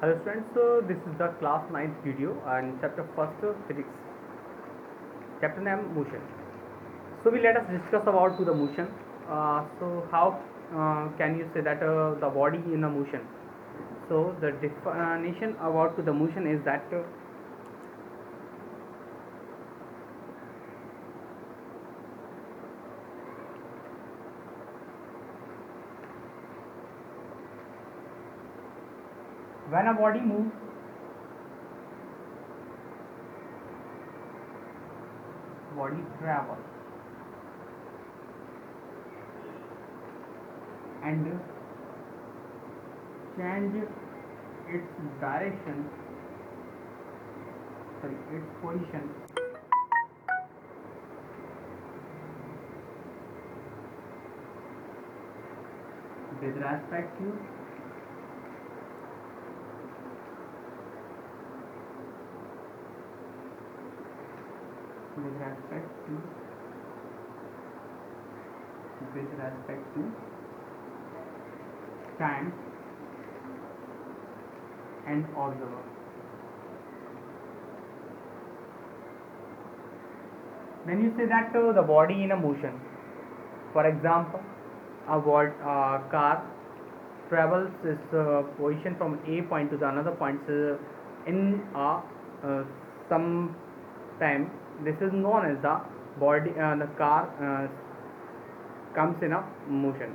Hello students, so this is the class 9th video and chapter 1st physics, chapter name motion. So we let us discuss about to the motion. So how can you say that the body in a motion? So the definition about to the motion is that when a body moves, body travels and change its direction, sorry, its position with respect to with respect to with respect to time and observer. When you say that the body in a motion, for example, car travels its position from A point to the another point in some time. This is known as the body. The car comes in a motion.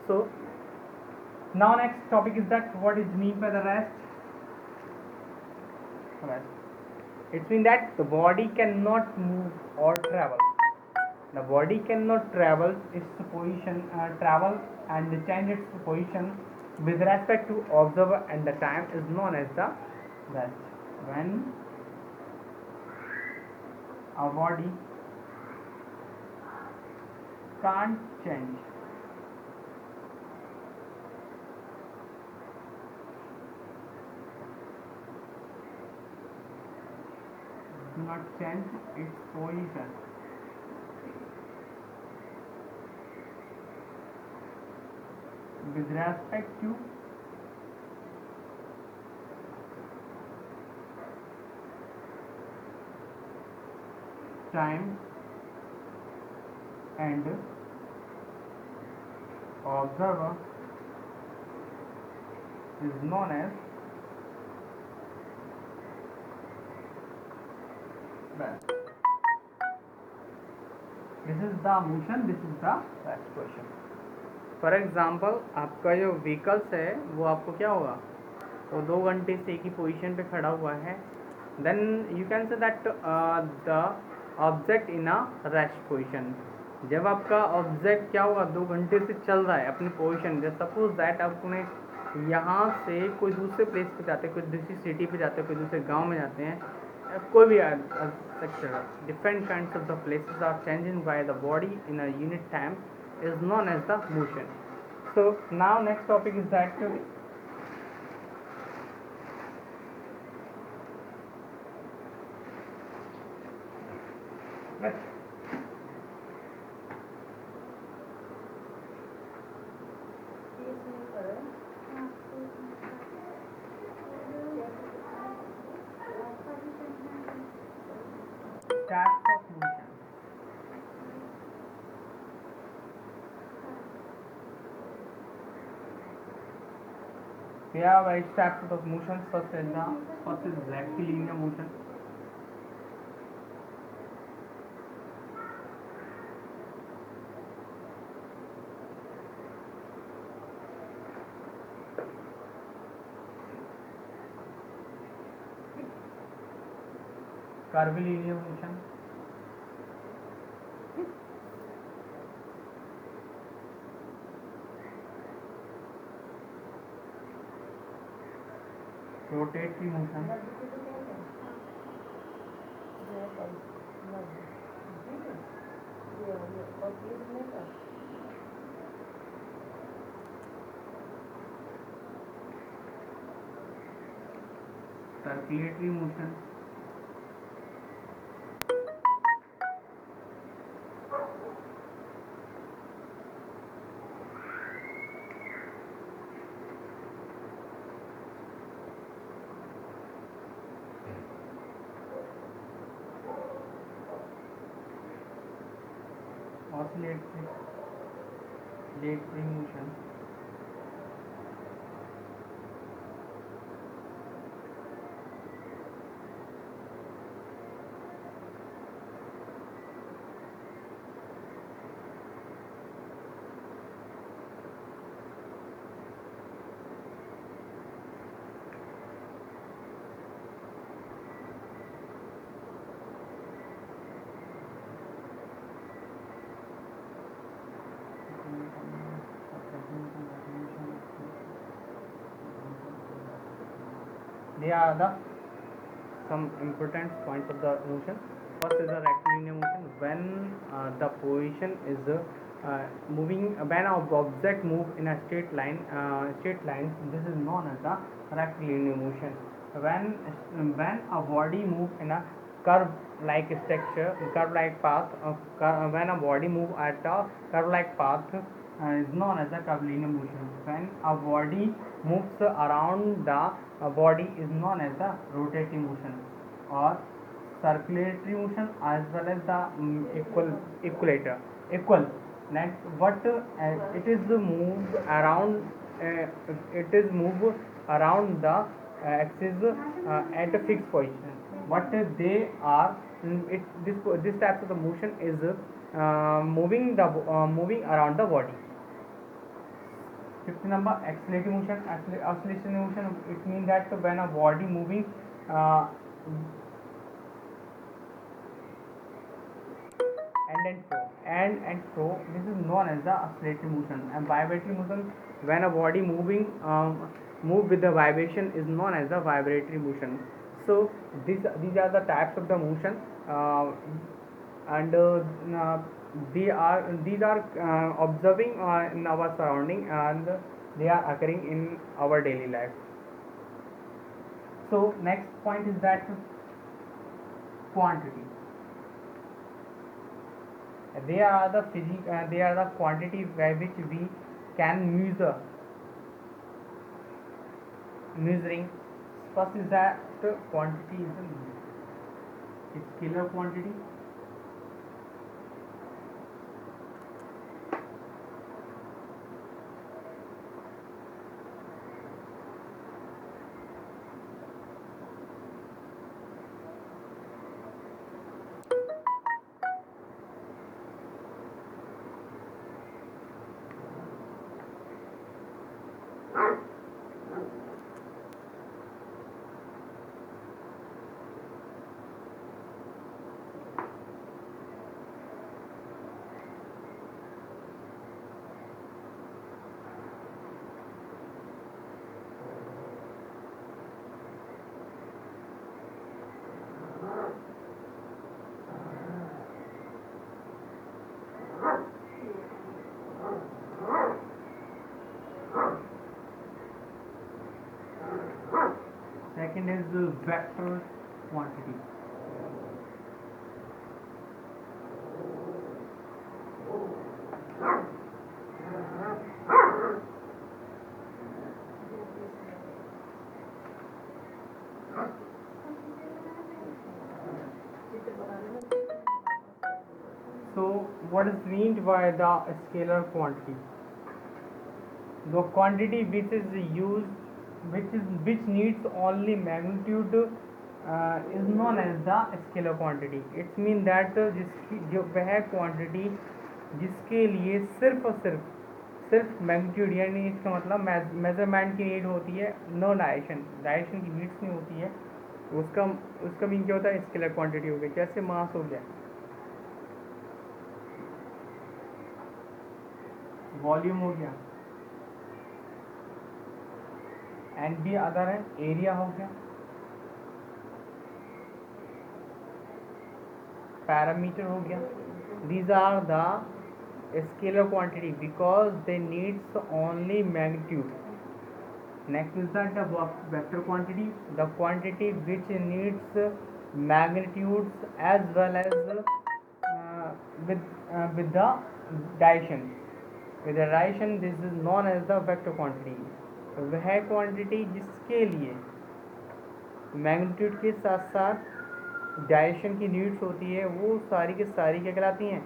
So now next topic is that what is mean by the rest. It means that the body cannot move or travel. The body cannot travel its position, travel and change its position with respect to observer, and the time is known as the rest. When a body can't change do not change its position with respect to time and observer is known as rest. This is the motion, this is the rest question. For example आपका जो vehicles है वो आपको क्या होगा, तो 2 घंटे से एक ही पोजीशन पे खड़ा हुआ है, then you can say that the object in a rest position. जब आपका ऑब्जेक्ट क्या होगा 2 घंटे से चल रहा है अपनी पोजीशन, जब सपोज दैट आपने यहाँ से कोई दूसरे प्लेस पे जाते हैं, कोई दूसरी सिटी पे जाते हैं, कोई दूसरे गांव में जाते हैं, कोई भी sector, different kinds of the places are changing by the body in a unit time is known as the motion. So now next topic is that types of motion. We have 8 types of motion. First is rectilinear motion. Curvilinear motion. Rotatory motion. Circulatory motion. oscillatory motion. They are the some important points of the motion. First is the rectilinear motion. When the position is moving, when an object move in a straight lines, this is known as the rectilinear motion. When a body move in a curve-like structure, curve-like path, when a body move at a curve-like path is known as the curvilinear motion. When a body moves around the body is known as the rotating motion or circulatory motion, as well as the equal. Next, what it is moved around, it is moved around the axis at a fixed position. What they are, this type of the motion is moving around the body. Fifth number, accelerating motion. Oscillation motion, it means that when a body moving and fro, this is known as the oscillatory motion. And vibratory motion, when a body move with the vibration, is known as the vibratory motion. So these are the types of the motion, and these are observing in our surrounding, and they are occurring in our daily life. So next point is that quantity. They are the quantity by which we can measuring. First is that quantity is a scalar quantity. Second is the vector quantity. So what is meant by the scalar quantity? The quantity which is used, which needs only magnitude, is known as the scalar quantity. It means that वह quantity जिसके लिए सिर्फ और सिर्फ magnitude, यानी इसका मतलब measurement की नीड होती है, नो डायरेक्शन की नीड्स नहीं होती है, उसका मीन क्या होता है? स्केलर क्वांटिटी हो गई. जैसे मास हो गया, वॉल्यूम हो गया, एंड भी अदर है, एरिया हो गया, पैरामीटर हो गया. These are the scalar quantity because they needs only magnitude. Next is that the vector quantity, the quantity which needs magnitudes as well as with the direction. With the direction, this is known as the vector quantity. वह quantity जिसके लिए magnitude के साथ साथ direction की needs होती है, वो सारी की सारी क्या कहलाती हैं?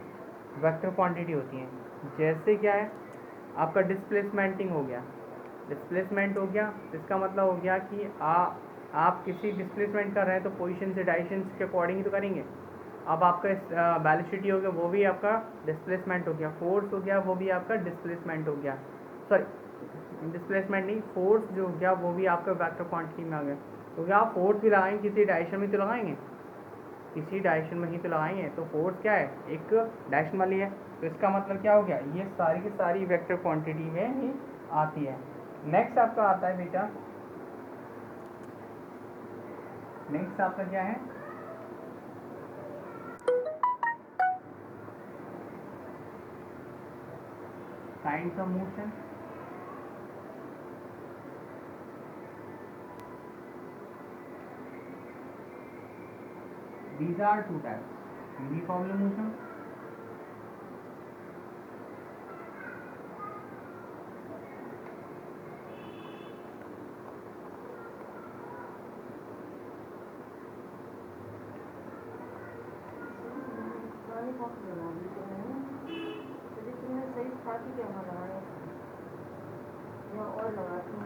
वेक्टर क्वांटिटी होती हैं। जैसे क्या है आपका डिस्प्लेसमेंटिंग हो गया, डिस्प्लेसमेंट हो गया, इसका मतलब हो गया कि आप किसी डिस्प्लेसमेंट कर रहे हैं तो पोजीशन से डायरेक्शन के अकॉर्डिंग ही तो करेंगे। अब आपका वेलोसिटी हो गया, वो भी आपका डिस्प्लेसमेंट हो गया, फोर्स हो गया, वो भी आपका डिस्प्लेसमेंट हो गया, सॉरी डिस्प्लेसमेंट नहीं, फोर्स जो हो गया वो भी आपका वेक्टर क्वांटिटी में आ गया। क्योंकि आप फोर्स भी लगाएंगे किसी डायरेक्शन में तो लगाएंगे, किसी डायरेक्शन में ही तो लगाएंगे, तो फोर्स क्या है एक डायरेक्शन वाली है, तो इसका मतलब क्या हो गया, ये सारी की सारी वेक्टर क्वांटिटी में ही आती है। नेक्स्ट आपका आता है बेटा, नेक्स्ट आपका क्या है, kinds of motion. These are two types, uniform motion, और लगाती हूँ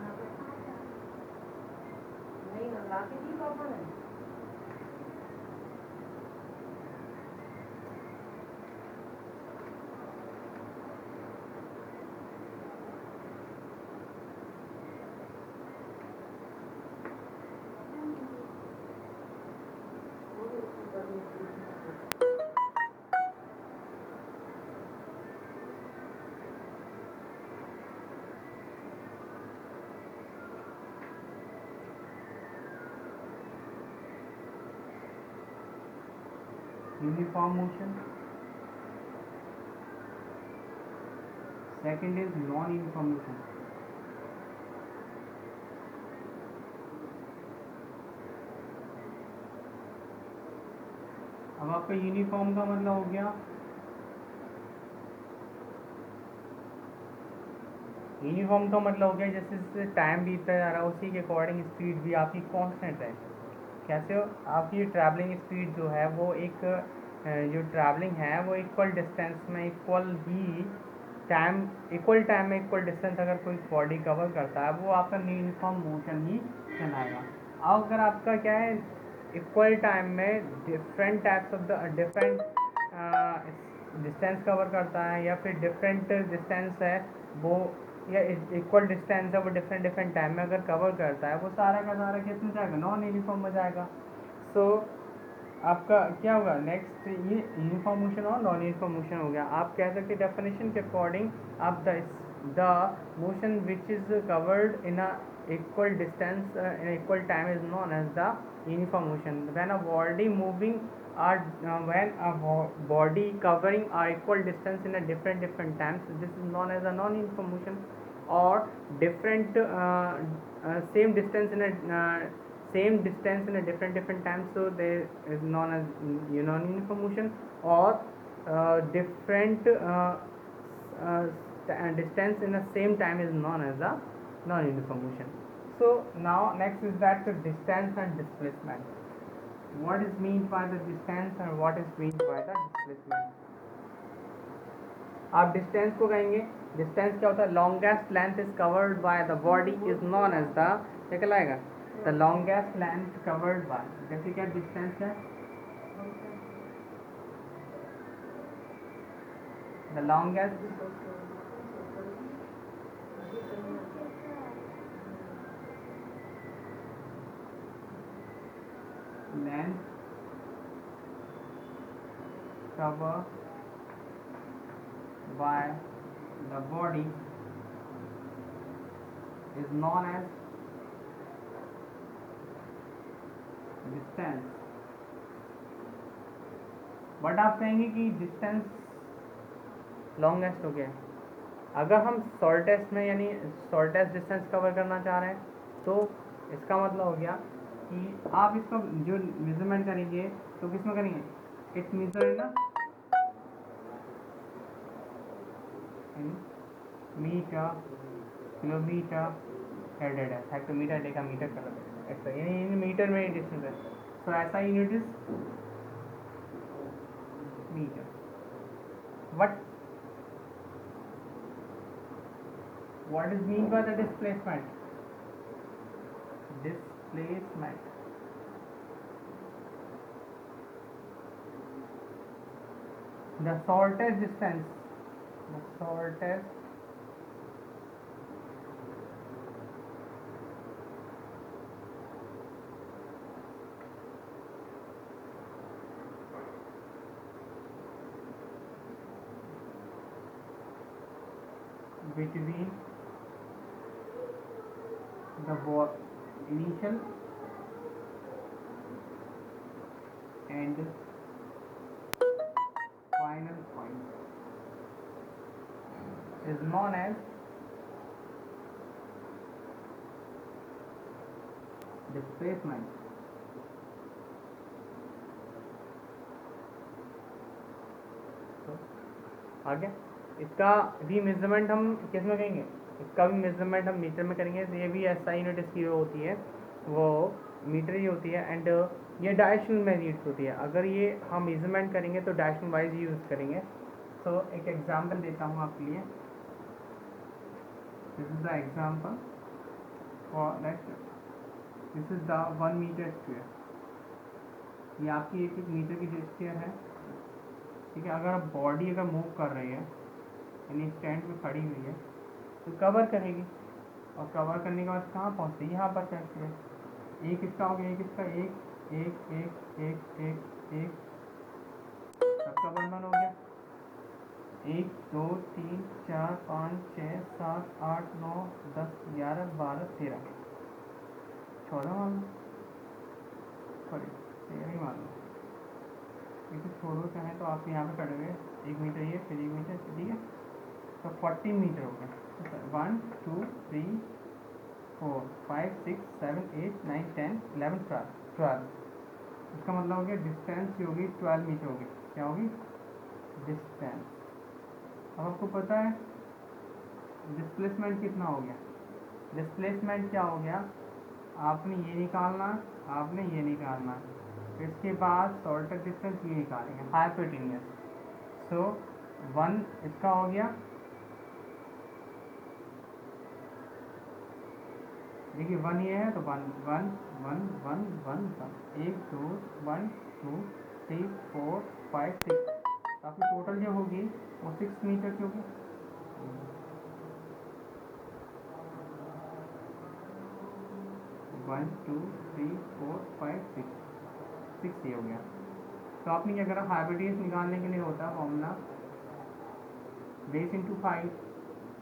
नहीं लगा के दी पापा ने। uniform motion, second is non-uniform motion। अब आपका यूनिफॉर्म का मतलब हो गया, यूनिफॉर्म का मतलब हो गया जैसे जैसे टाइम बीतता जा रहा है उसी के अकॉर्डिंग स्पीड भी आपकी कांस्टेंट है। कैसे हो, आपकी ट्रैवलिंग स्पीड जो है वो एक जो ट्रैवलिंग है वो इक्वल डिस्टेंस में इक्वल ही टाइम, इक्वल टाइम में इक्वल डिस्टेंस अगर कोई बॉडी कवर करता है वो आपका यूनिफॉर्म मोशन ही कहलाएगा। अब अगर आपका क्या है इक्वल टाइम में different types of the different distance cover करता है या फिर डिफरेंट डिस्टेंस है वो, या इक्वल डिस्टेंस है वो डिफरेंट डिफरेंट टाइम में अगर कवर करता है वो सारा का सारा किस में जाएगा, नॉन यूनिफॉर्म में जाएगा। सो आपका क्या होगा नेक्स्ट, ये यूनिफॉर्म मोशन और नॉन यूनिफॉर्म मोशन हो गया। आप कह सकते हैं डेफिनेशन के अकॉर्डिंग आप the motion which is covered in a equal distance in equal time is known as the uniform motion। when a body moving are when a body covering a equal distance in a different times, this is known as a non uniform motion। or different same distance in a same distance in a different times, so there is known as non uniform motion। or different distance in the same time is known as the non-uniform motion। So now next is that the distance and displacement। what is meant by the distance and what is meant by the displacement। आप distance को कहेंगे, distance क्या होता है, longest length is covered by the body is known as the, क्या कहलाएगा, the longest length covered by, जैसे क्या डिस्टेंस है, the longest length covered by the body is known as distance। But आप कहेंगे कि डिस्टेंस लॉन्गेस्ट हो गया, अगर हम शॉर्टेस्ट में यानी शॉर्टेस्ट डिस्टेंस कवर करना चाह रहे हैं तो इसका मतलब हो गया कि आप इसका जो मेजरमेंट करेंगे तो किस में करेंगे, इट्स मेजर ना मीटर किलोमीटर हेडेड है, हेक्टोमीटर डेका मीटर कर देगा ऐसा, यानी मीटर में डिस्टेंस है, तो ऐसा unit is metre. what is mean by the displacement? Displacement, the shortest distance, the shortest between the initial and final point is known as displacement. आगे इसका भी मेजरमेंट हम किस में करेंगे? इसका भी मेजरमेंट हम मीटर में करेंगे। तो ये भी एसआई यूनिट इसकी होती है, वो मीटर ही होती है। एंड ये डायरेक्शनल में यूज होती है। अगर ये हम मेजरमेंट करेंगे तो डायरेक्शनल वाइज यूज़ करेंगे। तो एक एग्जांपल देता हूँ आपके लिए। This is the example for that, this is the 1 metre square. ये आपकी एक मीटर की स्क्वायर है, ठीक है। अगर आप बॉडी अगर मूव कर रही है यानी स्टैंड पे खड़ी हुई है तो कवर करेगी, और कवर करने के बाद कहाँ पहुँचती है? यहाँ पर पहुँचती है। एक इसका हो गया, एक इसका, एक एक एक एक एक एक सबका 1 1 हो गया। 1 2 3 4 5 6 7 8 9 10 11 12 13 14 मान लो, सॉरी 13 ही मान लो। इसे छोड़ो चाहे तो आप यहाँ पे खड़े हुए 1 मीटर, ये फिर 1 मीटर, ठीक है। तो 14 मीटर हो गया। 1 2 3 4 5 6 7 8 9 10 11 12। इसका मतलब हो गया डिस्टेंस की होगी 12 मीटर होगी। क्या होगी? डिस्टेंस। अब आपको पता है डिस्प्लेसमेंट कितना हो गया? डिस्प्लेसमेंट क्या हो गया? आपने ये निकालना, आपने ये निकालना, इसके बाद शॉर्टेस्ट डिस्टेंस ये निकालेंगे, हाइपोटेन्यूस। सो 1 इसका हो गया, देखिए 1 ये है तो 1 1 1 1 1 1 1 2 1 2 3 4 5 6। आपकी टोटल जो होगी वो 6 मीटर की होगी। One two three four five six ये हो गया। तो आपने क्या करा? हाइपोटेन्यूस निकालने के लिए होता है फॉर्मूला बेस इंटू 5,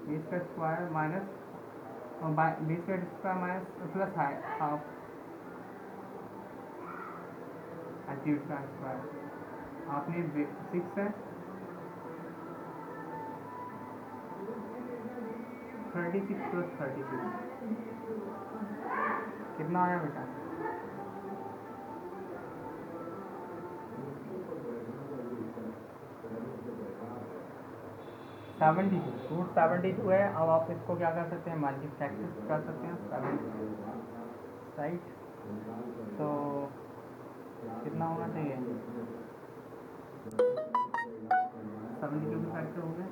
बेस का स्क्वायर माइनस बेस का square minus plus half altitude का स्क्वायर। आपने 6 है 36 प्लस 36 कितना आया बेटा? 72 है। अब आप इसको क्या कर सकते हैं? मल्टीप्लेक्स कर सकते हैं 7 राइट। तो कितना होना चाहिए? 72 के फैक्टर हो गए।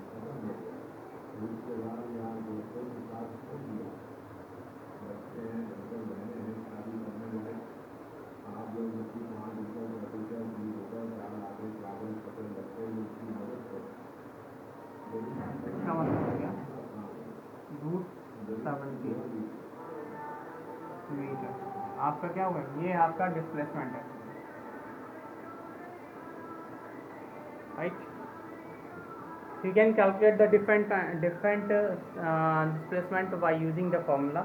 इसका मतलब हो गया √70 मीटर। आपका क्या हुआ? ये आपका डिस्प्लेसमेंट है, right. You can calculate the different displacement by using the formula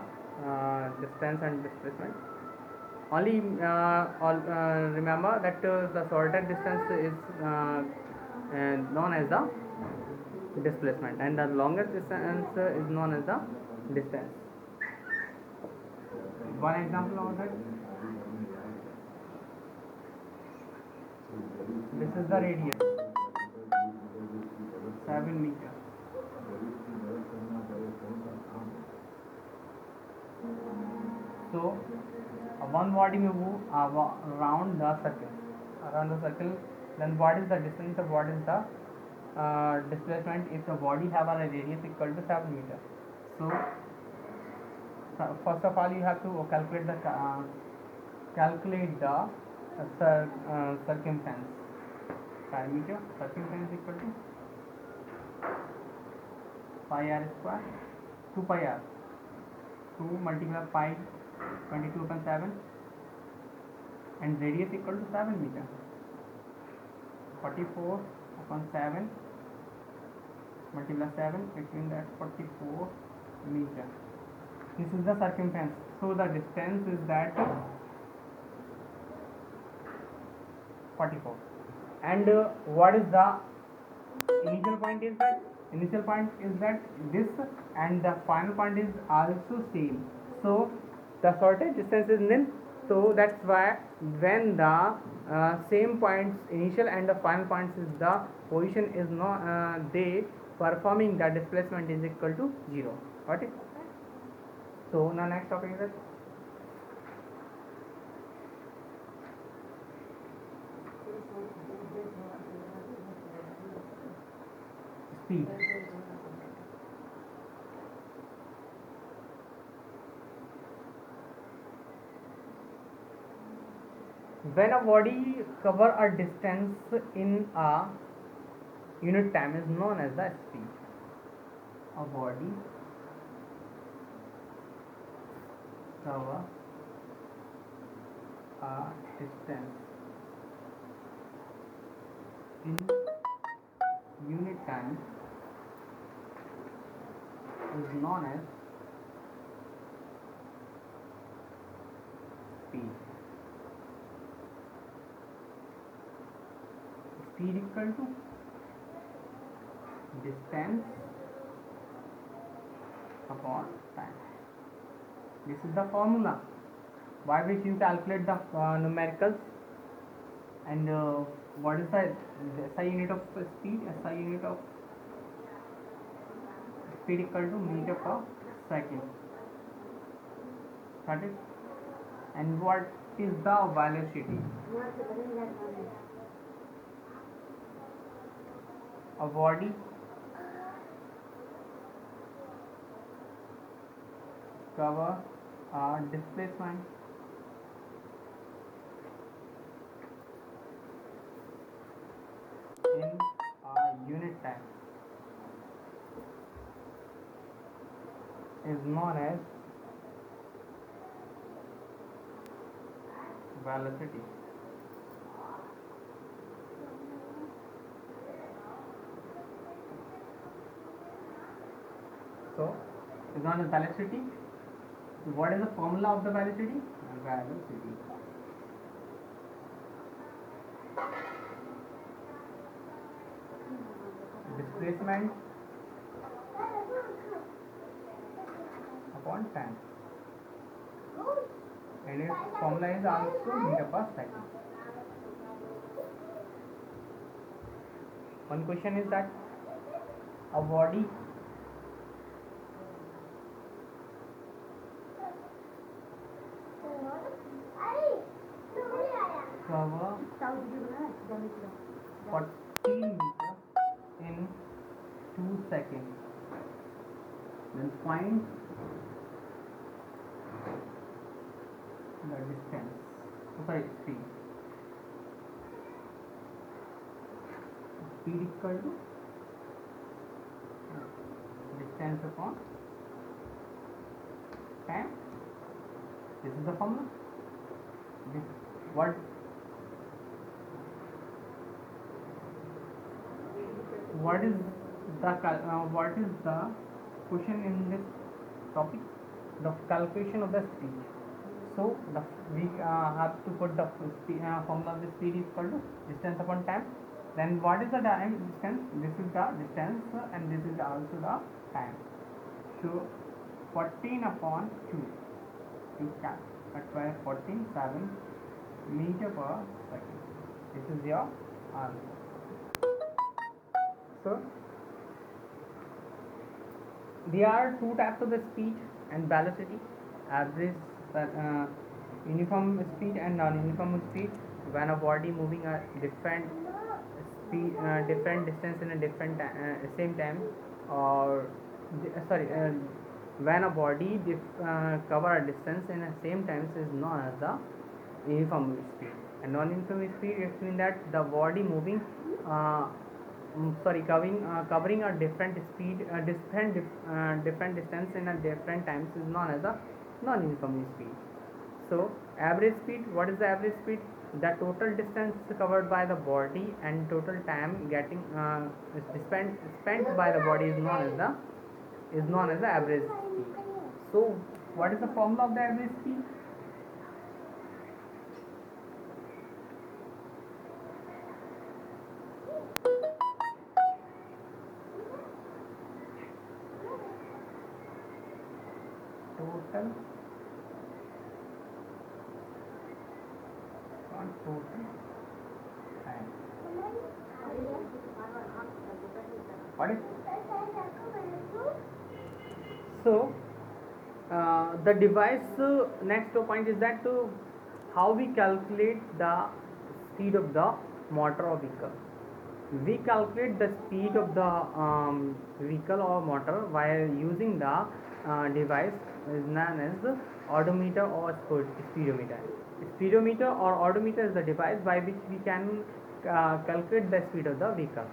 distance and displacement. Only remember that the shorter distance is known as the displacement, and the longer distance is known as the distance. One example of that. This is the radius, 7 meter. So one body may move around the circle. Then what is the distance? What is the displacement if the body have a radius equal to 7 meter. So first of all you have to calculate the circumference. Diameter circumference equal to pi r square 2 pi r 2 multiplied pi 22/7 and radius equal to 7 meter 44/7 multiply 7 between that 44 meter. This is the circumference. So the distance is that 44. And what is the initial point is that this and the final point is also same. So the shortest distance is nil. So that's why when the same points initial and the final points is the position is not they performing the displacement is equal to 0. Got it? So now next topic is that speed. When a body cover a distance in a unit time is known as the speed. A body cover a distance in unit time is known as speed. Speed equal to distance upon time. This is the formula by which you calculate the numericals. And what is the SI unit of speed? SI unit of speed equal to meter per second. Got it? And what is the velocity? A body cover a displacement in a unit time is known as velocity. So is known as velocity. So what is the formula of the velocity? Velocity. Displacement upon time. And its formula is also meter per second. One question is that a body cover 14 meter in 2 seconds. Then find the distance. Speed. Speed equal to distance upon time. This is the formula. What is the question in this topic? The calculation of the speed. So we have to put the formula of the speed is equal to distance upon time. Then what is the distance? This is the distance and this is also the time. So 14 upon 2 you can cut by 14.7 meter per second. This is your answer. So there are two types of the speed and velocity: average uniform speed and non-uniform speed. When a body moving at different speed different distance in a different same time, or sorry, when a body cover a distance in the same times is known as the uniform speed. And non-uniform speed, it means that the body moving covering a different speed, different distance in a different times is known as the non-uniform speed. So average speed, what is the average speed? The total distance covered by the body and total time getting spent by the body is known as the average speed. So what is the formula of the average speed? Total time. What is so the device next point is that how we calculate the speed of the motor or vehicle. We calculate the speed of the vehicle or motor while using the device is known as odometer or speedometer. Speedometer or odometer is the device by which we can calculate the speed of the vehicle.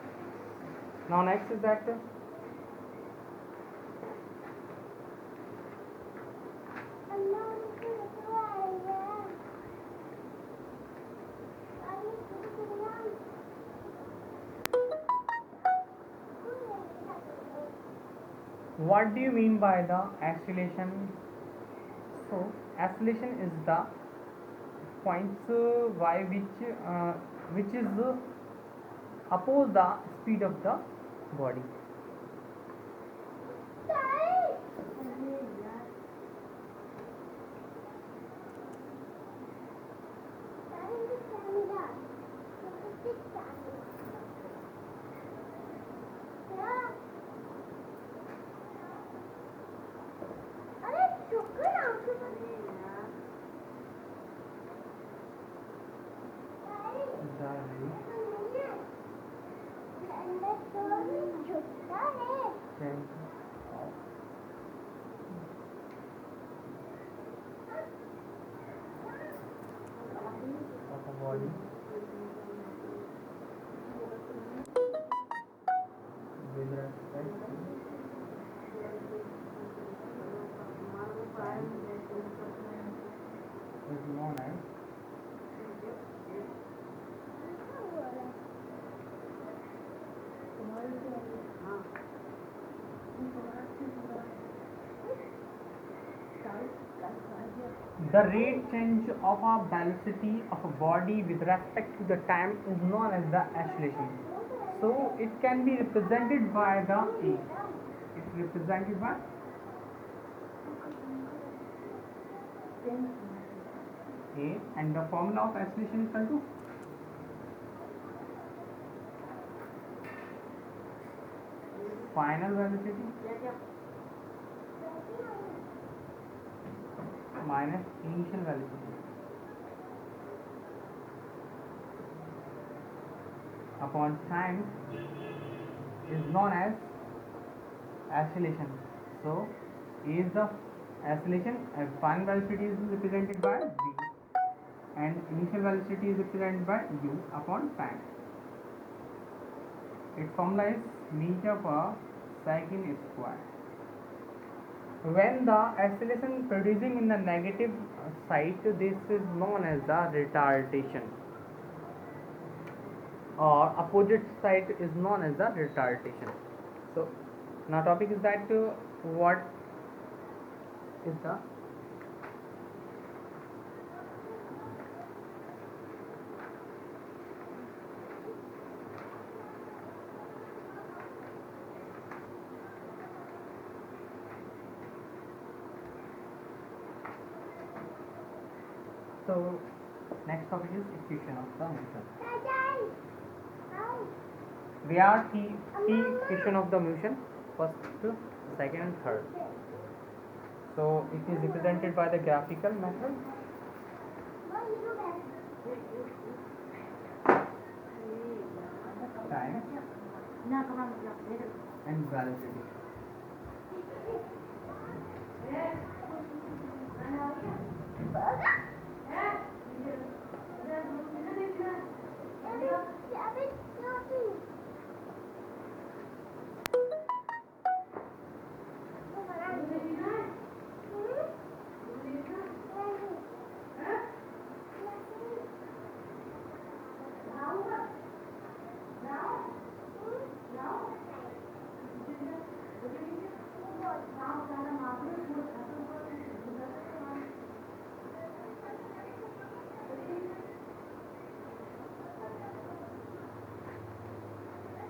Now next is that what do you mean by the acceleration? So acceleration is the points by which is oppose the speed of the body. Body with respect is known as the rate change of a velocity of a body with respect to the time is known as the acceleration. So it can be represented by the A. It is represented by A, and the formula of acceleration is equal to final velocity minus initial velocity upon time is known as acceleration. So is the acceleration, final velocity is represented by v and initial velocity is represented by u upon time. Its formula is meter per second square. When the acceleration producing in the negative side, this is known as the retardation, or opposite side is known as the retardation. So now topic is that what is the so next topic is equation of the motion. We are key equation of the motion, first, second and third. So it is represented by the graphical method. time ना कहाँ मतलब मेरे and velocity.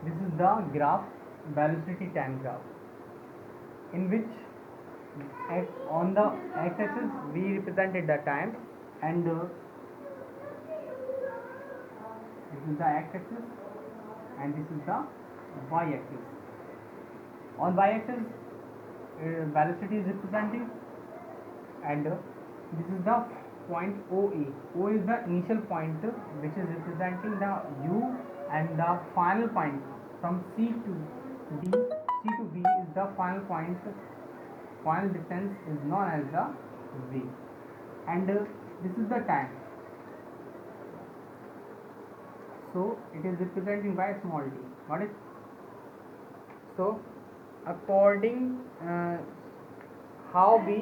This is the graph, velocity time graph, in which on the x-axis we represented the time, and this is the x-axis and this is the y-axis. On y-axis velocity is represented, and this is the point OA. O is the initial point which is representing the U, and the final point from C to D, C to V is the final point. Final distance is known as the V, and this is the time. So it is representing by small t. Got it? So according how we